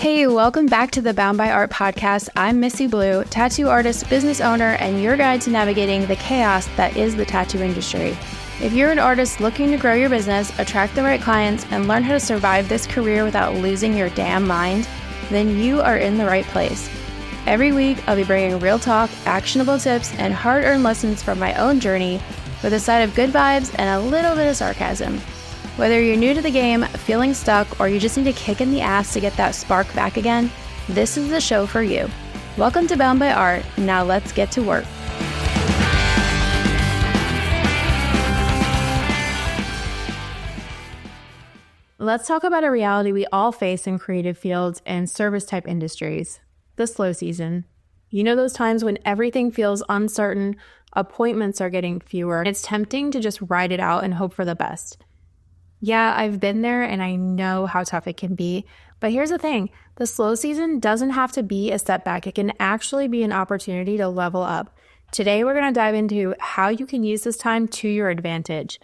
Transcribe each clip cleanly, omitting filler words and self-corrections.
Hey, welcome back to the Bound by Art podcast. I'm Missi Blue, tattoo artist, business owner, and your guide to navigating the chaos that is the tattoo industry. If you're an artist looking to grow your business, attract the right clients, and learn how to survive this career without losing your damn mind, then you are in the right place. Every week, I'll be bringing real talk, actionable tips, and hard-earned lessons from my own journey with a side of good vibes and a little bit of sarcasm. Whether you're new to the game, feeling stuck, or you just need a kick in the ass to get that spark back again, this is the show for you. Welcome to Bound by Art. Now let's get to work. Let's talk about a reality we all face in creative fields and service-type industries, the slow season. You know those times when everything feels uncertain, appointments are getting fewer, and it's tempting to just ride it out and hope for the best. Yeah, I've been there and I know how tough it can be. But here's the thing, the slow season doesn't have to be a setback. It can actually be an opportunity to level up. Today, we're going to dive into how you can use this time to your advantage.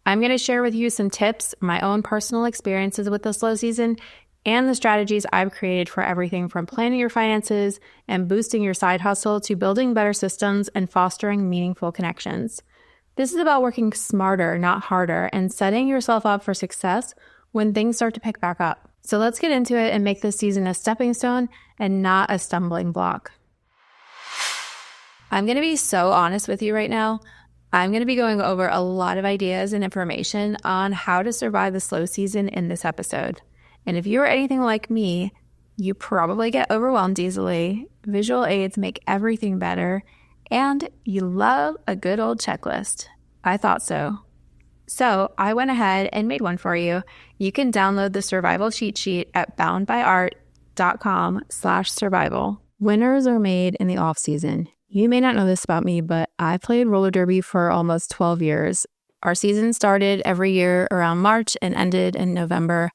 I'm going to share with you some tips, my own personal experiences with the slow season, and the strategies I've created for everything from planning your finances and boosting your side hustle to building better systems and fostering meaningful connections. This is about working smarter, not harder, and setting yourself up for success when things start to pick back up. So let's get into it and make this season a stepping stone and not a stumbling block. I'm going to be so honest with you right now. I'm going to be going over a lot of ideas and information on how to survive the slow season in this episode. And if you're anything like me, you probably get overwhelmed easily, visual aids make everything better, and you love a good old checklist. I thought so. So I went ahead and made one for you. You can download the survival cheat sheet at boundbyart.com/survival. Winners are made in the off season. You may not know this about me, but I played roller derby for almost 12 years. Our season started every year around March and ended in November.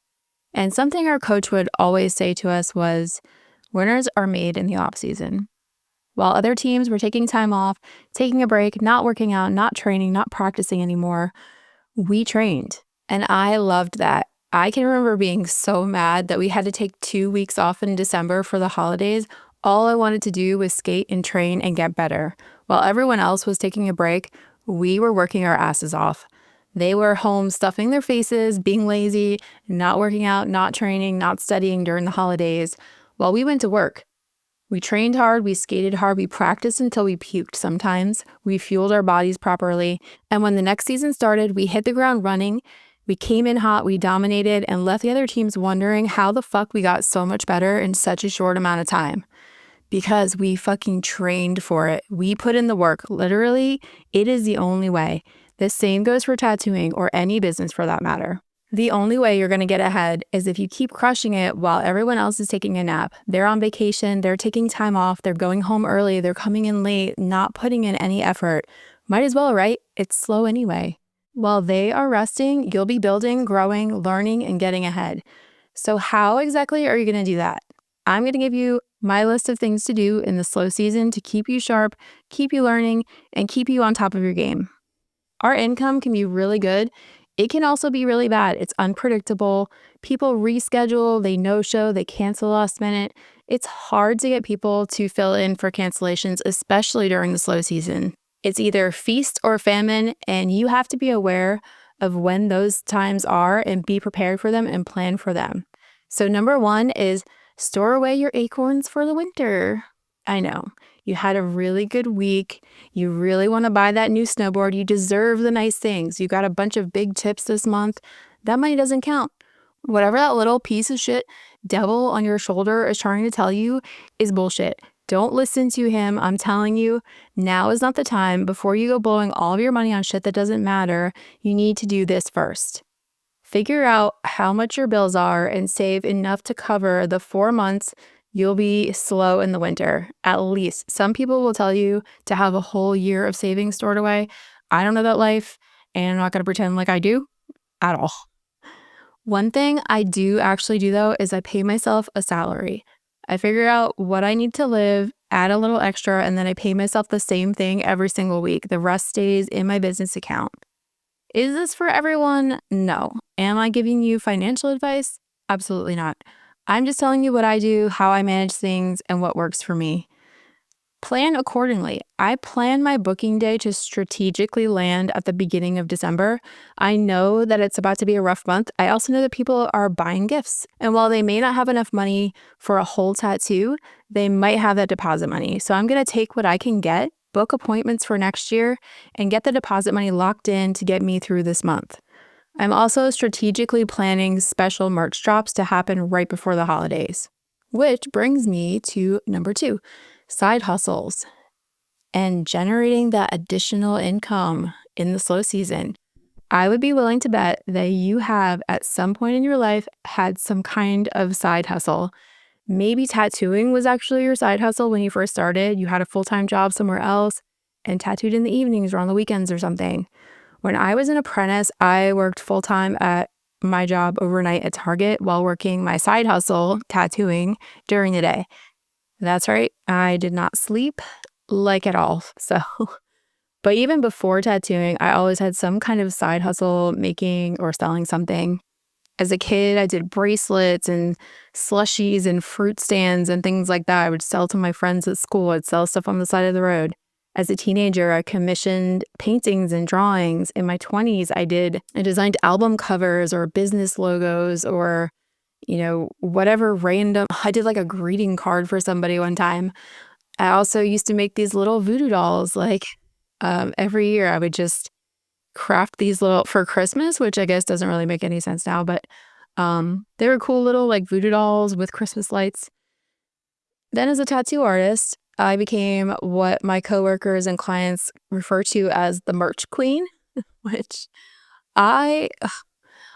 And something our coach would always say to us was, winners are made in the off season. While other teams were taking time off, taking a break, not working out, not training, not practicing anymore, we trained. And I loved that. I can remember being so mad that we had to take 2 weeks off in December for the holidays. All I wanted to do was skate and train and get better. While everyone else was taking a break, we were working our asses off. They were home stuffing their faces, being lazy, not working out, not training, not studying during the holidays, while we went to work. We trained hard, we skated hard, we practiced until we puked sometimes, we fueled our bodies properly, and when the next season started, we hit the ground running, we came in hot, we dominated, and left the other teams wondering how the fuck we got so much better in such a short amount of time. Because we fucking trained for it. We put in the work. Literally, it is the only way. The same goes for tattooing or any business for that matter. The only way you're going to get ahead is if you keep crushing it while everyone else is taking a nap. They're on vacation, they're taking time off, they're going home early, they're coming in late, not putting in any effort. Might as well, right? It's slow anyway. While they are resting, you'll be building, growing, learning, and getting ahead. So how exactly are you going to do that? I'm going to give you my list of things to do in the slow season to keep you sharp, keep you learning, and keep you on top of your game. Our income can be really good. It can also be really bad. It's unpredictable. People reschedule, they no-show, they cancel last minute. It's hard to get people to fill in for cancellations, especially during the slow season. It's either feast or famine, and you have to be aware of when those times are and be prepared for them and plan for them. So number one is store away your acorns for the winter. I know. You had a really good week. You really want to buy that new snowboard. You deserve the nice things. You got a bunch of big tips this month. That money doesn't count. Whatever that little piece of shit devil on your shoulder is trying to tell you is bullshit. Don't listen to him. I'm telling you, now is not the time. Before you go blowing all of your money on shit that doesn't matter, you need to do this first. Figure out how much your bills are and save enough to cover the 4 months you'll be slow in the winter, at least. Some people will tell you to have a whole year of savings stored away. I don't know that life, and I'm not going to pretend like I do at all. One thing I do actually do, though, is I pay myself a salary. I figure out what I need to live, add a little extra, and then I pay myself the same thing every single week. The rest stays in my business account. Is this for everyone? No. Am I giving you financial advice? Absolutely not. I'm just telling you what I do, how I manage things, and what works for me. Plan accordingly. I plan my booking day to strategically land at the beginning of December. I know that it's about to be a rough month. I also know that people are buying gifts. And while they may not have enough money for a whole tattoo, they might have that deposit money. So I'm going to take what I can get, book appointments for next year, and get the deposit money locked in to get me through this month. I'm also strategically planning special merch drops to happen right before the holidays. Which brings me to number 2, side hustles and generating that additional income in the slow season. I would be willing to bet that you have at some point in your life had some kind of side hustle. Maybe tattooing was actually your side hustle when you first started. You had a full-time job somewhere else and tattooed in the evenings or on the weekends or something. When I was an apprentice, I worked full-time at my job overnight at Target while working my side hustle, tattooing, during the day. That's right, I did not sleep like at all. But even before tattooing, I always had some kind of side hustle making or selling something. As a kid, I did bracelets and slushies and fruit stands and things like that. I would sell to my friends at school. I'd sell stuff on the side of the road. As a teenager, I commissioned paintings and drawings. In my 20s, I designed album covers or business logos or, whatever random. I did like a greeting card for somebody one time. I also used to make these little voodoo dolls. Every year, I would just craft these little for Christmas, which I guess doesn't really make any sense now, but they were cool little like voodoo dolls with Christmas lights. Then as a tattoo artist, I became what my coworkers and clients refer to as the merch queen, which I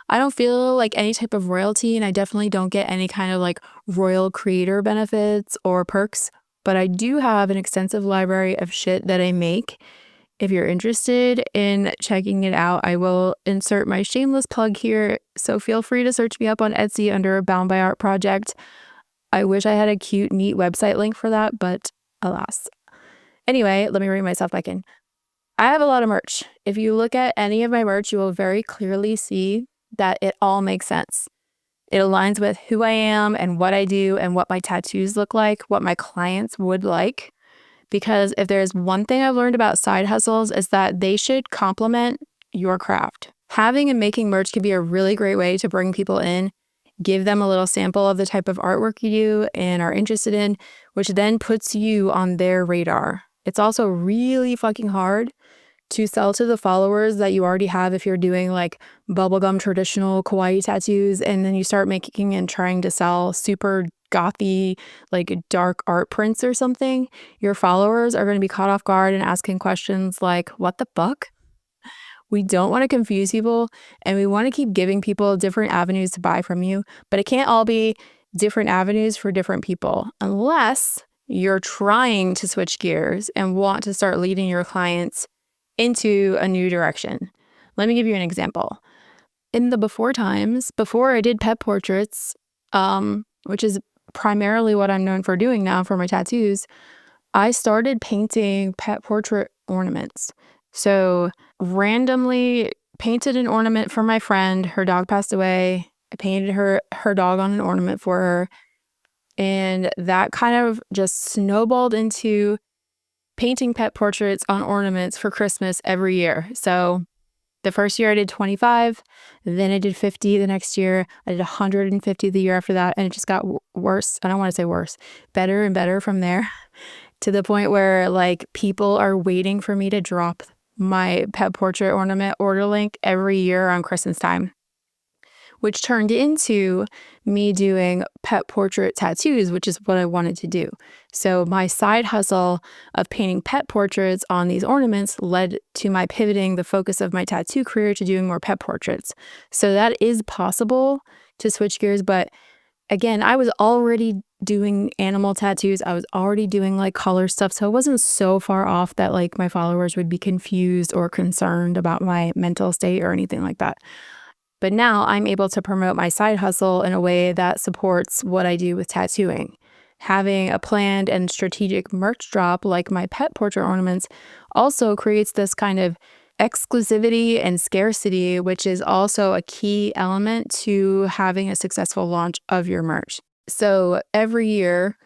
don't feel like any type of royalty, and I definitely don't get any kind of like royal creator benefits or perks, but I do have an extensive library of shit that I make. If you're interested in checking it out, I will insert my shameless plug here, so feel free to search me up on Etsy under Bound by Art Project. I wish I had a cute, neat website link for that, but alas. Anyway, let me rein myself back in. I have a lot of merch. If you look at any of my merch, you will very clearly see that it all makes sense. It aligns with who I am and what I do and what my tattoos look like, what my clients would like. Because if there's one thing I've learned about side hustles is that they should complement your craft. Having and making merch can be a really great way to bring people in, give them a little sample of the type of artwork you do and are interested in, which then puts you on their radar. It's also really fucking hard to sell to the followers that you already have if you're doing like bubblegum traditional kawaii tattoos and then you start making and trying to sell super gothy, like dark art prints or something. Your followers are going to be caught off guard and asking questions like, what the fuck? We don't want to confuse people and we want to keep giving people different avenues to buy from you, but it can't all be different avenues for different people unless you're trying to switch gears and want to start leading your clients into a new direction. Let me give you an example. In the before times, before I did pet portraits, which is primarily what I'm known for doing now for my tattoos, I started painting pet portrait ornaments. So randomly painted an ornament for my friend. Her dog passed away. I painted her dog on an ornament for her. And that kind of just snowballed into painting pet portraits on ornaments for Christmas every year. So the first year I did 25, then I did 50 the next year. I did 150 the year after that, and it just got worse. I don't want to say worse, better and better from there to the point where like people are waiting for me to drop my pet portrait ornament order link every year on Christmas time, which turned into me doing pet portrait tattoos, which is what I wanted to do. So my side hustle of painting pet portraits on these ornaments led to my pivoting the focus of my tattoo career to doing more pet portraits. So that is possible to switch gears. But again, I was already doing animal tattoos. I was already doing like color stuff. So it wasn't so far off that like my followers would be confused or concerned about my mental state or anything like that. But now I'm able to promote my side hustle in a way that supports what I do with tattooing. Having a planned and strategic merch drop like my pet portrait ornaments also creates this kind of exclusivity and scarcity, which is also a key element to having a successful launch of your merch. So every year,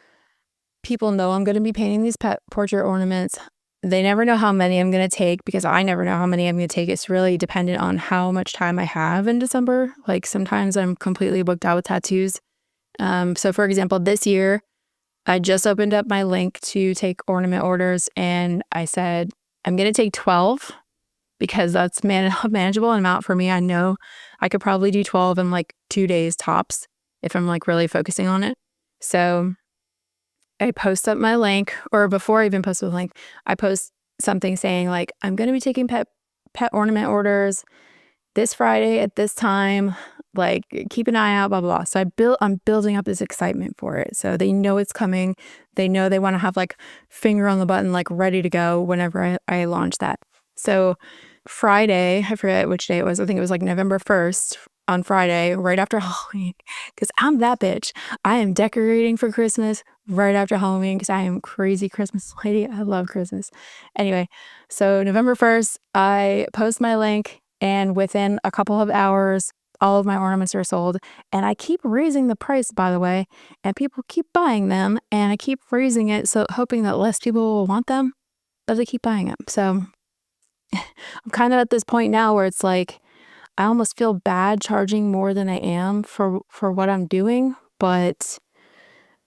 people know I'm going to be painting these pet portrait ornaments. They never know how many I'm going to take because I never know how many I'm going to take. It's really dependent on how much time I have in December. Like sometimes I'm completely booked out with tattoos. So for example, this year, I just opened up my link to take ornament orders and I said, I'm going to take 12 because that's a manageable amount for me. I know I could probably do 12 in like 2 days tops if I'm like really focusing on it. So I post up my link, or before I even post the link, I post something saying like, I'm going to be taking pet ornament orders this Friday at this time, like keep an eye out, blah, blah, blah. So I'm building up this excitement for it. So they know it's coming. They know they want to have like finger on the button, like ready to go whenever I launch that. So Friday, I forget which day it was. I think it was like November 1st on Friday, right after Halloween, because I'm that bitch. I am decorating for Christmas right after Halloween because I am crazy Christmas lady. I love Christmas. Anyway, so November 1st, I post my link and within a couple of hours, all of my ornaments are sold. And I keep raising the price, by the way, and people keep buying them. And I keep raising it, so hoping that less people will want them, but they keep buying them. So I'm kind of at this point now where it's like, I almost feel bad charging more than I am for what I'm doing, but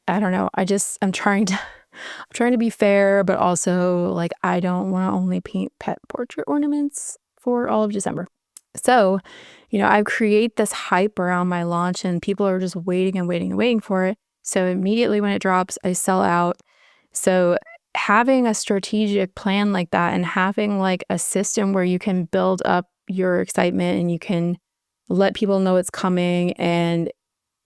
I don't know. I'm trying to be fair, but also like I don't want to only paint pet portrait ornaments for all of December. So, I create this hype around my launch and people are just waiting and waiting and waiting for it. So immediately when it drops, I sell out. So having a strategic plan like that and having like a system where you can build up your excitement and you can let people know it's coming and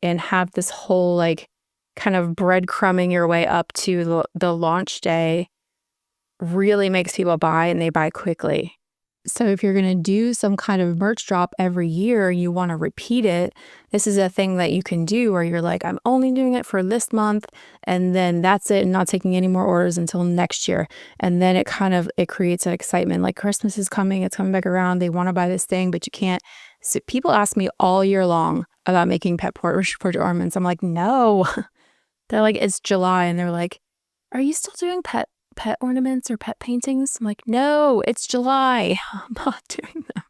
have this whole like kind of breadcrumbing your way up to the launch day really makes people buy and they buy quickly. So if you're going to do some kind of merch drop every year, you want to repeat it. This is a thing that you can do where you're like, I'm only doing it for this month and then that's it and not taking any more orders until next year. And then it creates an excitement like Christmas is coming, it's coming back around. They want to buy this thing, but you can't. So people ask me all year long about making pet portrait ornaments. I'm like, no. They're like, it's July. And they're like, are you still doing pet ornaments or pet paintings? I'm like, no, it's July. I'm not doing them.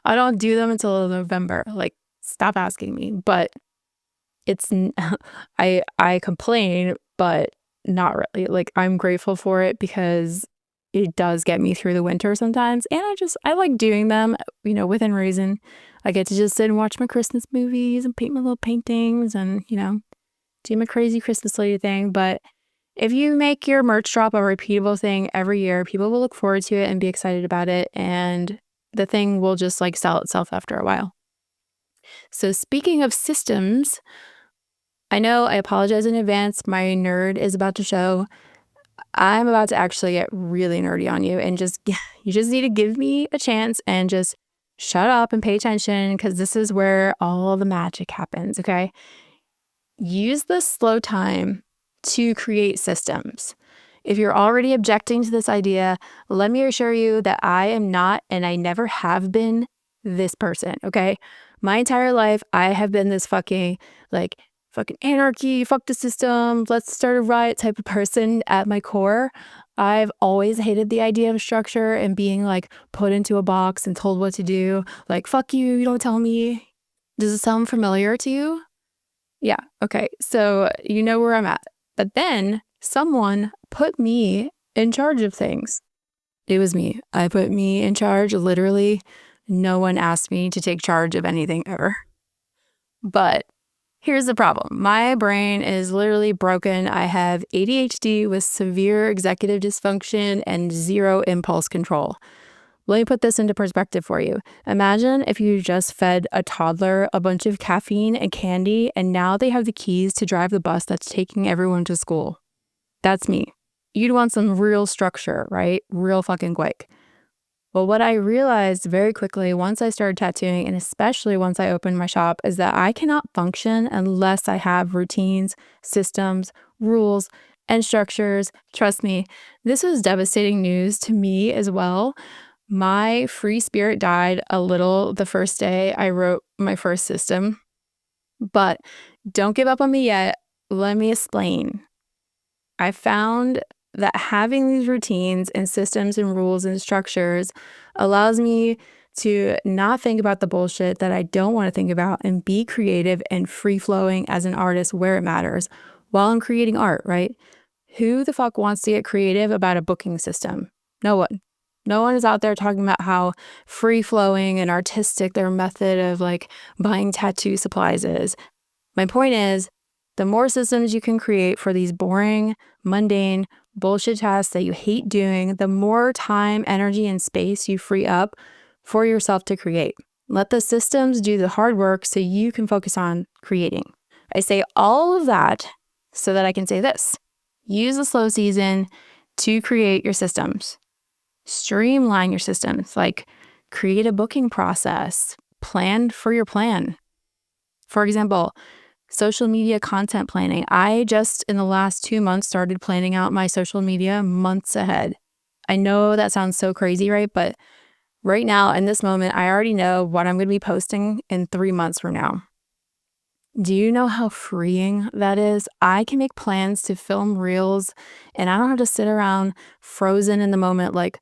I don't do them until November. Like, stop asking me. But it's, I complain, but not really. Like, I'm grateful for it because it does get me through the winter sometimes. And I like doing them, within reason. I get to just sit and watch my Christmas movies and paint my little paintings and, do my crazy Christmas lady thing. But if you make your merch drop a repeatable thing every year, people will look forward to it and be excited about it. And the thing will just like sell itself after a while. So speaking of systems, I know I apologize in advance. My nerd is about to show. I'm about to actually get really nerdy on you and you just need to give me a chance and just shut up and pay attention because this is where all the magic happens, okay? Use the slow time to create systems. If you're already objecting to this idea, let me assure you that I am not and I never have been this person, okay? My entire life, I have been this fucking anarchy, fuck the system, let's start a riot type of person at my core. I've always hated the idea of structure and being like put into a box and told what to do. Like, fuck you, you don't tell me. Does it sound familiar to you? Yeah, okay, so you know where I'm at. But then someone put me in charge of things. It was me. I put me in charge. Literally, no one asked me to take charge of anything ever. But here's the problem. My brain is literally broken. I have ADHD with severe executive dysfunction and zero impulse control. Let me put this into perspective for you. Imagine if you just fed a toddler a bunch of caffeine and candy, and now they have the keys to drive the bus that's taking everyone to school. That's me. You'd want some real structure, right? Real fucking quick. Well, what I realized very quickly once I started tattooing, and especially once I opened my shop, is that I cannot function unless I have routines, systems, rules, and structures. Trust me, this was devastating news to me as well. My free spirit died a little the first day I wrote my first system, but don't give up on me yet. Let me explain. I found that having these routines and systems and rules and structures allows me to not think about the bullshit that I don't want to think about and be creative and free-flowing as an artist where it matters while I'm creating art, right? Who the fuck wants to get creative about a booking system? No one. No one is out there talking about how free-flowing and artistic their method of like buying tattoo supplies is. My point is, the more systems you can create for these boring, mundane, bullshit tasks that you hate doing, the more time, energy, and space you free up for yourself to create. Let the systems do the hard work so you can focus on creating. I say all of that so that I can say this. Use the slow season to create your systems. Streamline your systems, like create a booking process, plan for your plan. For example, social media content planning. I just in the last 2 months started planning out my social media months ahead. I know that sounds so crazy, right? But right now, in this moment, I already know what I'm going to be posting in 3 months from now. Do you know how freeing that is? I can make plans to film reels and I don't have to sit around frozen in the moment like,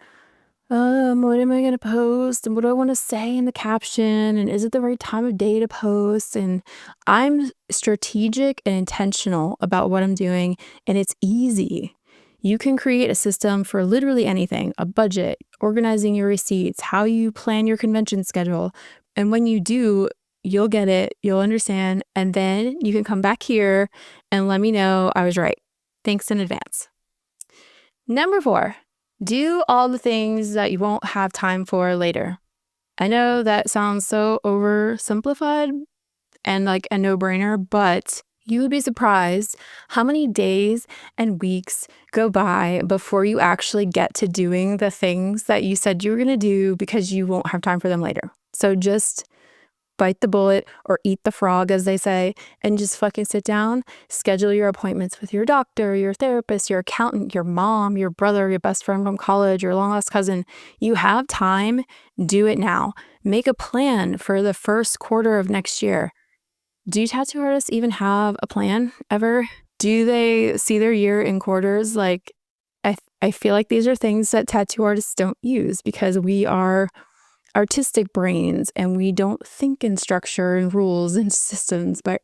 what am I going to post? And what do I want to say in the caption? And is it the right time of day to post? And I'm strategic and intentional about what I'm doing, and it's easy. You can create a system for literally anything, a budget, organizing your receipts, how you plan your convention schedule. And when you do, you'll get it, you'll understand, and then you can come back here and let me know I was right. Thanks in advance. Number 4. Do all the things that you won't have time for later. I know that sounds so oversimplified and like a no-brainer, but you would be surprised how many days and weeks go by before you actually get to doing the things that you said you were going to do because you won't have time for them later. So just bite the bullet or eat the frog, as they say, and just fucking sit down, schedule your appointments with your doctor, your therapist, your accountant, your mom, your brother, your best friend from college, your long-lost cousin. You have time, do it now. Make a plan for the first quarter of next year. Do tattoo artists even have a plan ever? Do they see their year in quarters? Like, I feel like these are things that tattoo artists don't use because we are artistic brains and we don't think in structure and rules and systems, but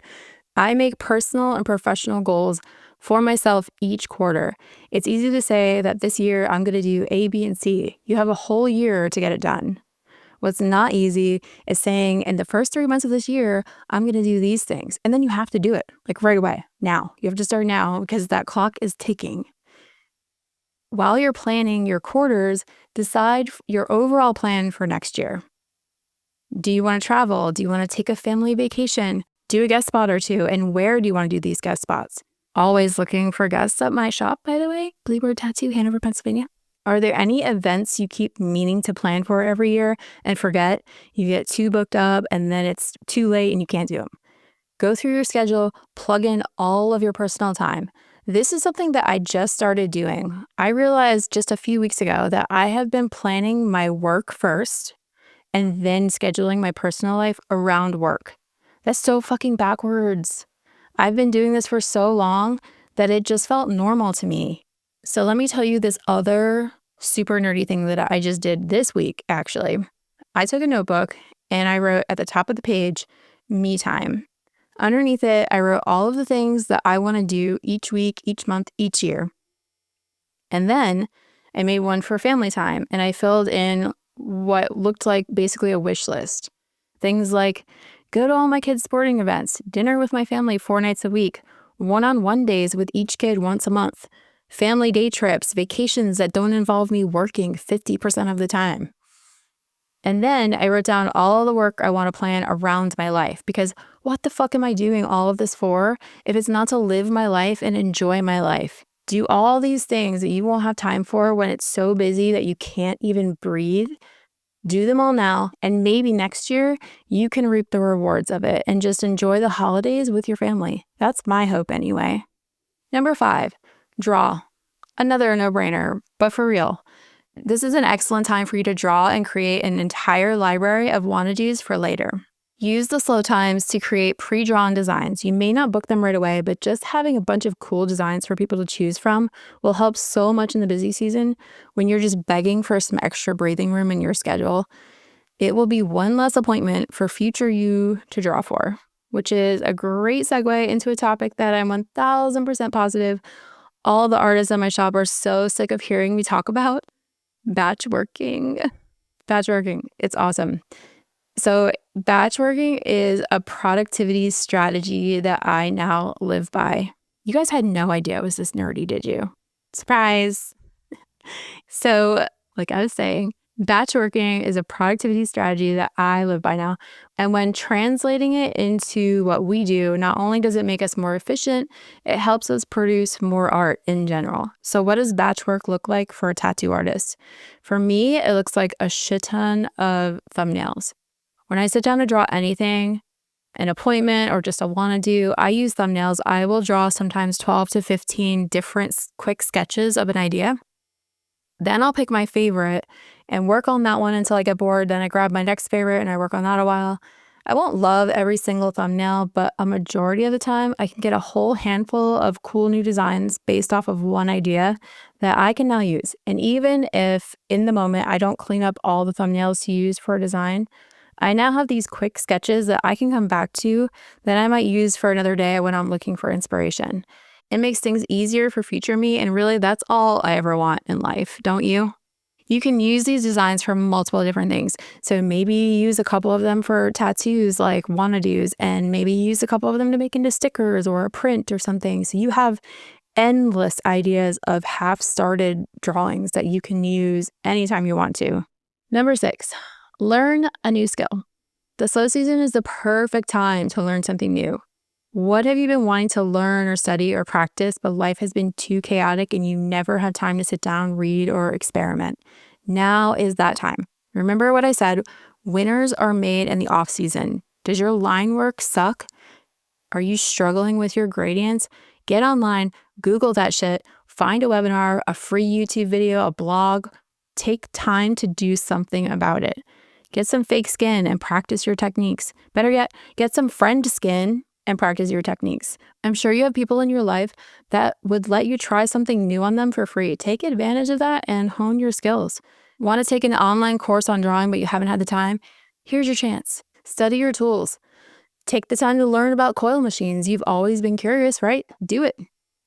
I make personal and professional goals for myself each quarter. It's easy to say that this year I'm going to do A, B, and C. You have a whole year to get it done. What's not easy is saying in the first 3 months of this year, I'm going to do these things. And then you have to do it like right away. Now, you have to start now because that clock is ticking. While you're planning your quarters, decide your overall plan for next year. Do you want to travel? Do you want to take a family vacation? Do a guest spot or two? And where do you want to do these guest spots? Always looking for guests at my shop, by the way, Bluebird Tattoo, Hanover, Pennsylvania. Are there any events you keep meaning to plan for every year and forget? You get too booked up and then it's too late and you can't do them. Go through your schedule, plug in all of your personal time. This is something that I just started doing. I realized just a few weeks ago that I have been planning my work first and then scheduling my personal life around work. That's so fucking backwards. I've been doing this for so long that it just felt normal to me. So let me tell you this other super nerdy thing that I just did this week, actually. I took a notebook and I wrote at the top of the page, me time. Underneath it, I wrote all of the things that I want to do each week, each month, each year. And then I made one for family time and I filled in what looked like basically a wish list. Things like go to all my kids' sporting events, dinner with my family 4 nights a week, one-on-one days with each kid once a month, family day trips, vacations that don't involve me working 50% of the time. And then I wrote down all the work I want to plan around my life because what the fuck am I doing all of this for if it's not to live my life and enjoy my life? Do all these things that you won't have time for when it's so busy that you can't even breathe. Do them all now, and maybe next year you can reap the rewards of it and just enjoy the holidays with your family. That's my hope anyway. Number 5, draw. Another no-brainer, but for real. This is an excellent time for you to draw and create an entire library of wanna-dos for later. Use the slow times to create pre-drawn designs. You may not book them right away, but just having a bunch of cool designs for people to choose from will help so much in the busy season when you're just begging for some extra breathing room in your schedule. It will be one less appointment for future you to draw for, which is a great segue into a topic that I'm 1000% positive all the artists at my shop are so sick of hearing me talk about: batch working. Batch working. It's awesome. So batch working is a productivity strategy that I now live by. You guys had no idea it was this nerdy, did you? Surprise. So, like I was saying, batch working is a productivity strategy that I live by now. And when translating it into what we do, not only does it make us more efficient, it helps us produce more art in general. So what does batch work look like for a tattoo artist? For me, it looks like a shit ton of thumbnails. When I sit down to draw anything, an appointment or just a wanna do, I use thumbnails. I will draw sometimes 12 to 15 different quick sketches of an idea. Then I'll pick my favorite and work on that one until I get bored. Then I grab my next favorite and I work on that a while. I won't love every single thumbnail, but a majority of the time I can get a whole handful of cool new designs based off of one idea that I can now use. And even if in the moment I don't clean up all the thumbnails to use for a design, I now have these quick sketches that I can come back to that I might use for another day when I'm looking for inspiration. It makes things easier for future me, and really that's all I ever want in life, don't you? You can use these designs for multiple different things. So maybe use a couple of them for tattoos like wanna-dos, and maybe use a couple of them to make into stickers or a print or something. So you have endless ideas of half-started drawings that you can use anytime you want to. Number 6, learn a new skill. The slow season is the perfect time to learn something new. What have you been wanting to learn or study or practice, but life has been too chaotic and you never had time to sit down, read, or experiment? Now is that time. Remember what I said, winners are made in the off season. Does your line work suck? Are you struggling with your gradients? Get online, Google that shit, find a webinar, a free YouTube video, a blog. Take time to do something about it. Get some fake skin and practice your techniques. Better yet, get some friend skin and practice your techniques. I'm sure you have people in your life that would let you try something new on them for free. Take advantage of that and hone your skills. Want to take an online course on drawing but you haven't had the time? Here's your chance. Study your tools. Take the time to learn about coil machines. You've always been curious, right? Do it.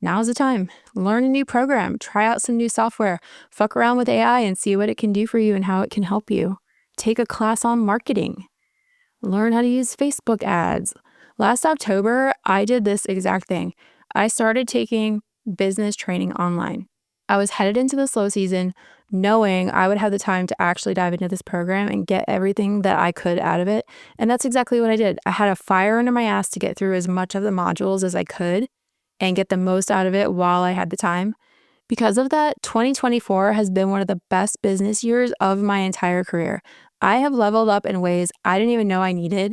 Now's the time. Learn a new program. Try out some new software. Fuck around with AI and see what it can do for you and how it can help you. Take a class on marketing. Learn how to use Facebook ads. Last October, I did this exact thing. I started taking business training online. I was headed into the slow season knowing I would have the time to actually dive into this program and get everything that I could out of it. And that's exactly what I did. I had a fire under my ass to get through as much of the modules as I could and get the most out of it while I had the time. Because of that, 2024 has been one of the best business years of my entire career. I have leveled up in ways I didn't even know I needed.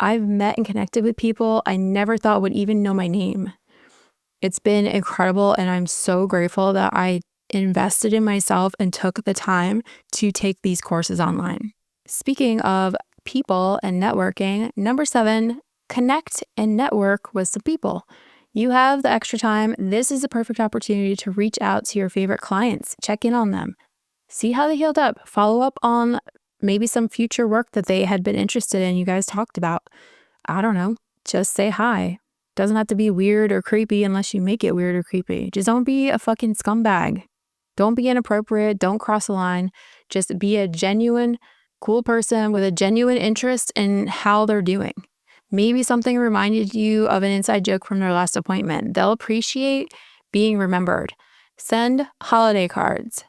I've met and connected with people I never thought would even know my name. It's been incredible, and I'm so grateful that I invested in myself and took the time to take these courses online. Speaking of people and networking, number 7, connect and network with some people. You have the extra time. This is the perfect opportunity to reach out to your favorite clients, check in on them, see how they healed up, follow up on maybe some future work that they had been interested in you guys talked about. I don't know. Just say hi. Doesn't have to be weird or creepy unless you make it weird or creepy. Just don't be a fucking scumbag. Don't be inappropriate. Don't cross the line. Just be a genuine, cool person with a genuine interest in how they're doing. Maybe something reminded you of an inside joke from their last appointment. They'll appreciate being remembered. Send holiday cards.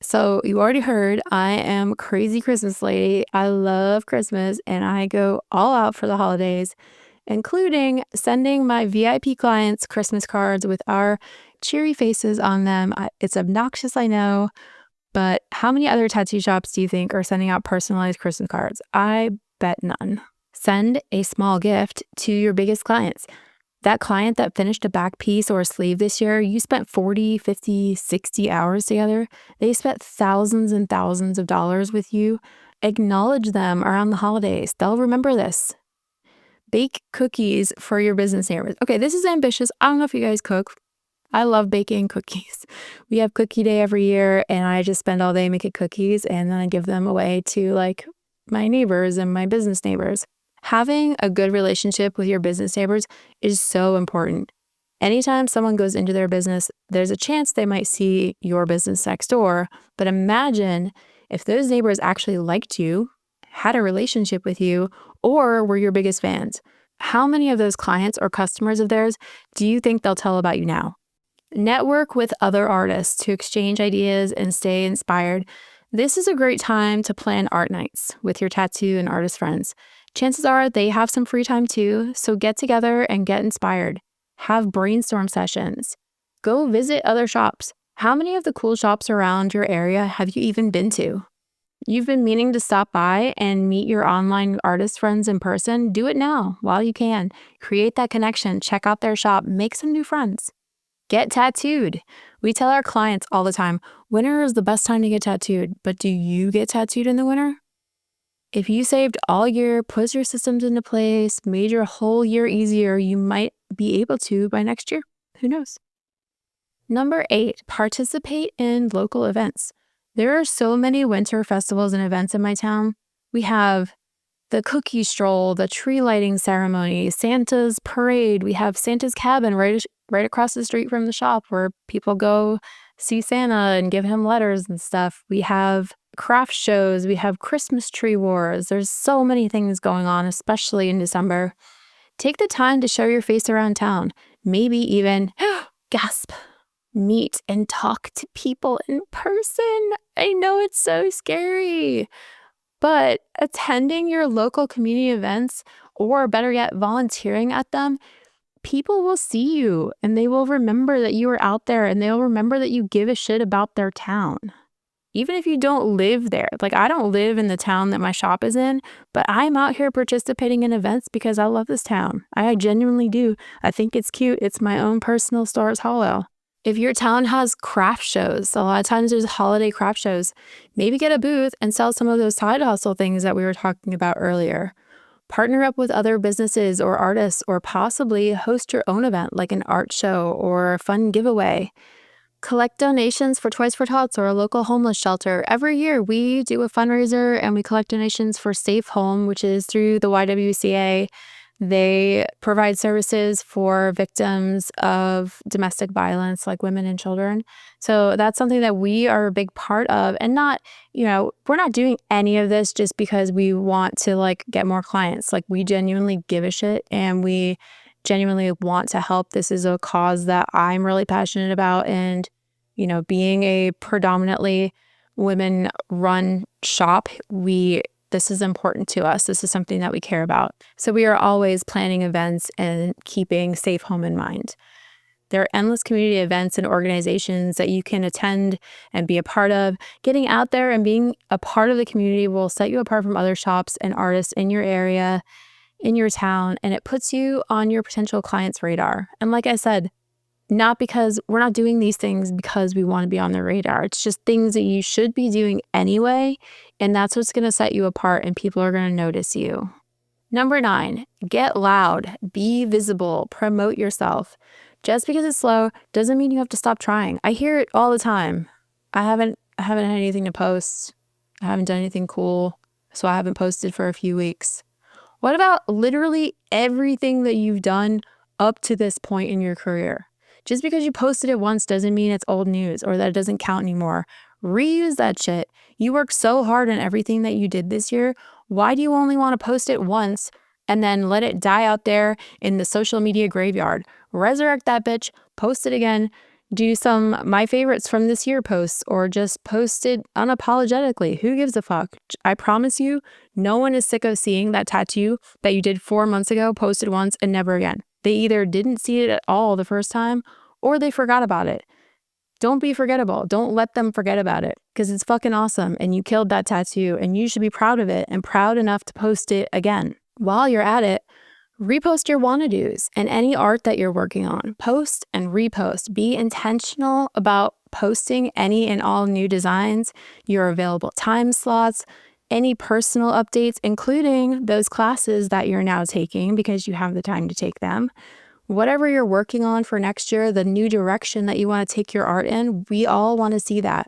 So you already heard, I am a crazy Christmas lady. I love Christmas and I go all out for the holidays, including sending my VIP clients Christmas cards with our cheery faces on them. It's obnoxious, I know, but how many other tattoo shops do you think are sending out personalized Christmas cards? I bet none. Send a small gift to your biggest clients. That client that finished a back piece or a sleeve this year, you spent 40, 50, 60 hours together. They spent thousands and thousands of dollars with you, Acknowledge them around the holidays. They'll remember this. Bake cookies for your business neighbors. Okay, this is ambitious. I don't know if you guys cook. I love baking cookies. We have cookie day every year, and I just spend all day making cookies, and then I give them away to like my neighbors and my business neighbors. Having a good relationship with your business neighbors is so important. Anytime someone goes into their business, there's a chance they might see your business next door. But imagine if those neighbors actually liked you, had a relationship with you, or were your biggest fans. How many of those clients or customers of theirs do you think they'll tell about you now? Network with other artists to exchange ideas and stay inspired. This is a great time to plan art nights with your tattoo and artist friends. Chances are they have some free time too, so get together and get inspired. Have brainstorm sessions. Go visit other shops. How many of the cool shops around your area have you even been to? You've been meaning to stop by and meet your online artist friends in person? Do it now while you can. Create that connection. Check out their shop. Make some new friends. Get tattooed. We tell our clients all the time, winter is the best time to get tattooed, but do you get tattooed in the winter? If you saved all year, put your systems into place, made your whole year easier, you might be able to by next year. Who knows? Number 8, participate in local events. There are so many winter festivals and events in my town. We have the cookie stroll, the tree lighting ceremony, Santa's parade. We have Santa's cabin right across the street from the shop where people go see Santa and give him letters and stuff. We have craft shows. We have Christmas tree wars. There's so many things going on, especially in December. Take the time to show your face around town. Maybe even, gasp, meet and talk to people in person. I know it's so scary. But attending your local community events, or better yet, volunteering at them, people will see you and they will remember that you are out there and they'll remember that you give a shit about their town. Even if you don't live there, like I don't live in the town that my shop is in, but I'm out here participating in events because I love this town. I genuinely do. I think it's cute. It's my own personal Stars Hollow. If your town has craft shows, a lot of times there's holiday craft shows, maybe get a booth and sell some of those side hustle things that we were talking about earlier. Partner up with other businesses or artists, or possibly host your own event like an art show or a fun giveaway. Collect donations for Toys for Tots or a local homeless shelter. Every year we do a fundraiser and we collect donations for Safe Home, which is through the YWCA. They provide services for victims of domestic violence, like women and children. So that's something that we are a big part of. And not, we're not doing any of this just because we want to like get more clients. Like we genuinely give a shit and we genuinely want to help. This is a cause that I'm really passionate about. And, being a predominantly women-run shop, this is important to us. This is something that we care about. So we are always planning events and keeping Safe Home in mind. There are endless community events and organizations that you can attend and be a part of. Getting out there and being a part of the community will set you apart from other shops and artists in your area, in your town, and it puts you on your potential clients' radar. And like I said, not because we're not doing these things because we want to be on their radar. It's just things that you should be doing anyway, and that's what's going to set you apart and people are going to notice you. Number 9, get loud, be visible, promote yourself. Just because it's slow doesn't mean you have to stop trying. I hear it all the time. I haven't had anything to post. I haven't done anything cool, so I haven't posted for a few weeks. What about literally everything that you've done up to this point in your career? Just because you posted it once doesn't mean it's old news or that it doesn't count anymore. Reuse that shit. You worked so hard on everything that you did this year. Why do you only want to post it once and then let it die out there in the social media graveyard? Resurrect that bitch, post it again, do some my favorites from this year posts, or just post it unapologetically. Who gives a fuck? I promise you, no one is sick of seeing that tattoo that you did 4 months ago, posted once and never again. They either didn't see it at all the first time or they forgot about it. Don't be forgettable. Don't let them forget about it because it's fucking awesome and you killed that tattoo and you should be proud of it and proud enough to post it again. While you're at it, repost your wanna-dos and any art that you're working on. Post and repost. Be intentional about posting any and all new designs, your available time slots, any personal updates, including those classes that you're now taking because you have the time to take them. Whatever you're working on for next year, the new direction that you want to take your art in, we all want to see that.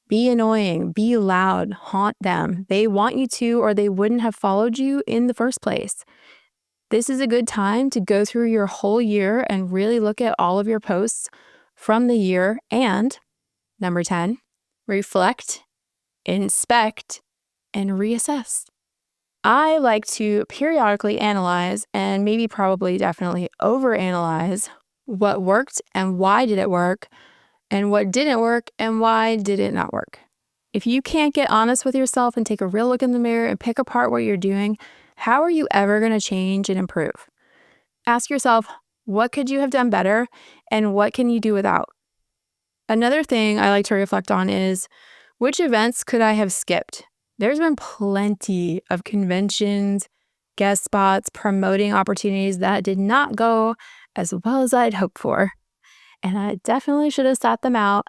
Be annoying, be loud, haunt them. They want you to, or they wouldn't have followed you in the first place. This is a good time to go through your whole year and really look at all of your posts from the year. And number 10, reflect, inspect, and reassess. I like to periodically analyze and maybe probably definitely overanalyze what worked and why did it work, and what didn't work and why did it not work. If you can't get honest with yourself and take a real look in the mirror and pick apart what you're doing, how are you ever going to change and improve? Ask yourself, what could you have done better and what can you do without? Another thing I like to reflect on is, which events could I have skipped? There's been plenty of conventions, guest spots, promoting opportunities that did not go as well as I'd hoped for. And I definitely should have sat them out.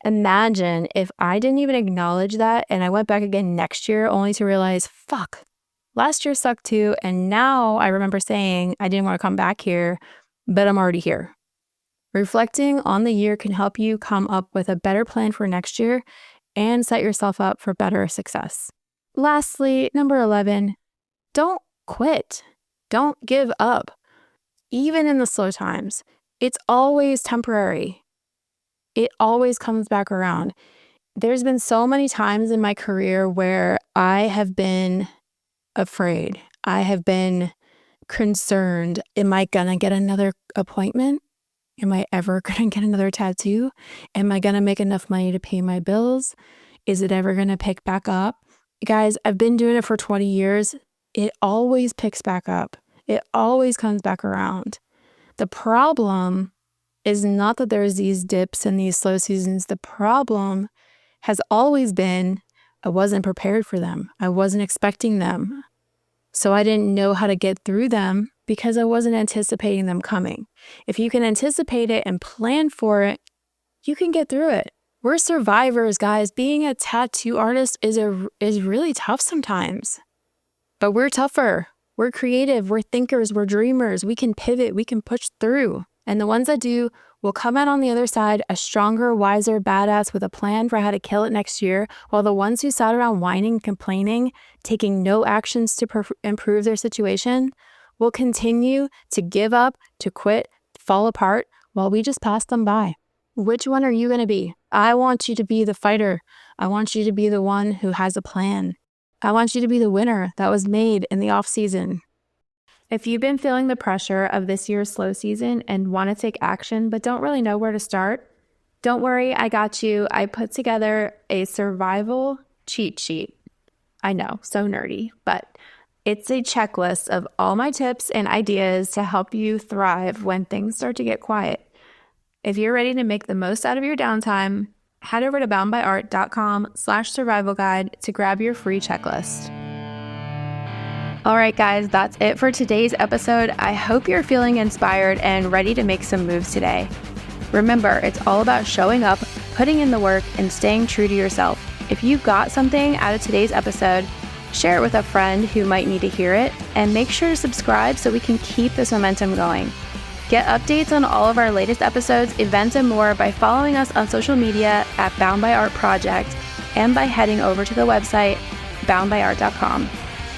Imagine if I didn't even acknowledge that and I went back again next year only to realize, fuck, last year sucked too. And now I remember saying I didn't want to come back here, but I'm already here. Reflecting on the year can help you come up with a better plan for next year and set yourself up for better success. Lastly, number 11, don't quit. Don't give up. Even in the slow times, it's always temporary. It always comes back around. There's been so many times in my career where I have been afraid. I have been concerned. Am I gonna get another appointment? Am I ever gonna get another tattoo? Am I gonna make enough money to pay my bills? Is it ever gonna pick back up? Guys, I've been doing it for 20 years. It always picks back up. It always comes back around. The problem is not that there's these dips and these slow seasons. The problem has always been I wasn't prepared for them. I wasn't expecting them. So I didn't know how to get through them because I wasn't anticipating them coming. If you can anticipate it and plan for it, you can get through it. We're survivors, guys. Being a tattoo artist is really tough sometimes. But we're tougher. We're creative. We're thinkers. We're dreamers. We can pivot. We can push through. And the ones that do will come out on the other side a stronger, wiser, badass with a plan for how to kill it next year, while the ones who sat around whining, complaining, taking no actions to improve their situation will continue to give up, to quit, fall apart, while we just pass them by. Which one are you going to be? I want you to be the fighter. I want you to be the one who has a plan. I want you to be the winner that was made in the off season. If you've been feeling the pressure of this year's slow season and want to take action but don't really know where to start, don't worry, I got you. I put together a survival cheat sheet. I know, so nerdy, but it's a checklist of all my tips and ideas to help you thrive when things start to get quiet. If you're ready to make the most out of your downtime, head over to boundbyart.com/survival guide to grab your free checklist. All right, guys, that's it for today's episode. I hope you're feeling inspired and ready to make some moves today. Remember, it's all about showing up, putting in the work, and staying true to yourself. If you got something out of today's episode, share it with a friend who might need to hear it, and make sure to subscribe so we can keep this momentum going. Get updates on all of our latest episodes, events, and more by following us on social media at Bound by Art Project and by heading over to the website boundbyart.com.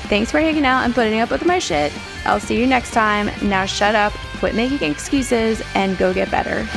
Thanks for hanging out and putting up with my shit. I'll see you next time. Now shut up, quit making excuses, and go get better.